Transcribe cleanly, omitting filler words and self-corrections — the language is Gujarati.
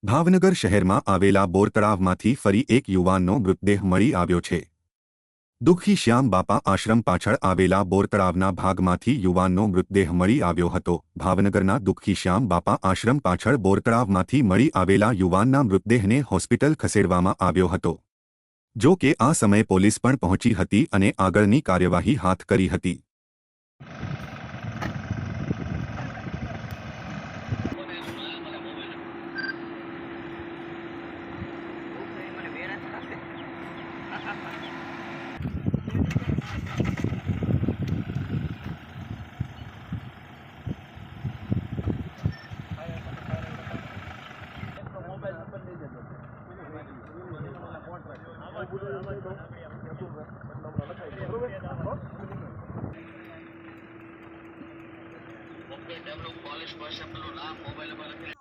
ભાવનગર શહેરમાં આવેલા બોર તળાવમાંથી ફરી એક યુવાનનો મૃતદેહ મળી આવ્યો છે। દુઃખી શ્યામ બાપા આશ્રમ પાછળ આવેલા બોર તળાવના ભાગમાંથી યુવાનનો મૃતદેહ મળી આવ્યો હતો। ભાવનગરના દુઃખી શ્યામ બાપા આશ્રમ પાછળ બોર તળાવમાંથી મળી આવેલા યુવાનના મૃતદેહને હોસ્પિટલ ખસેડવામાં આવ્યો હતો। જો કે આ સમયે પોલીસ પણ પહોંચી હતી અને આગળની કાર્યવાહી હાથ કરી હતી। ડેવલપ પોલીસ કોન્સ્ટેબલનું નામ મોબાઈલ નંબર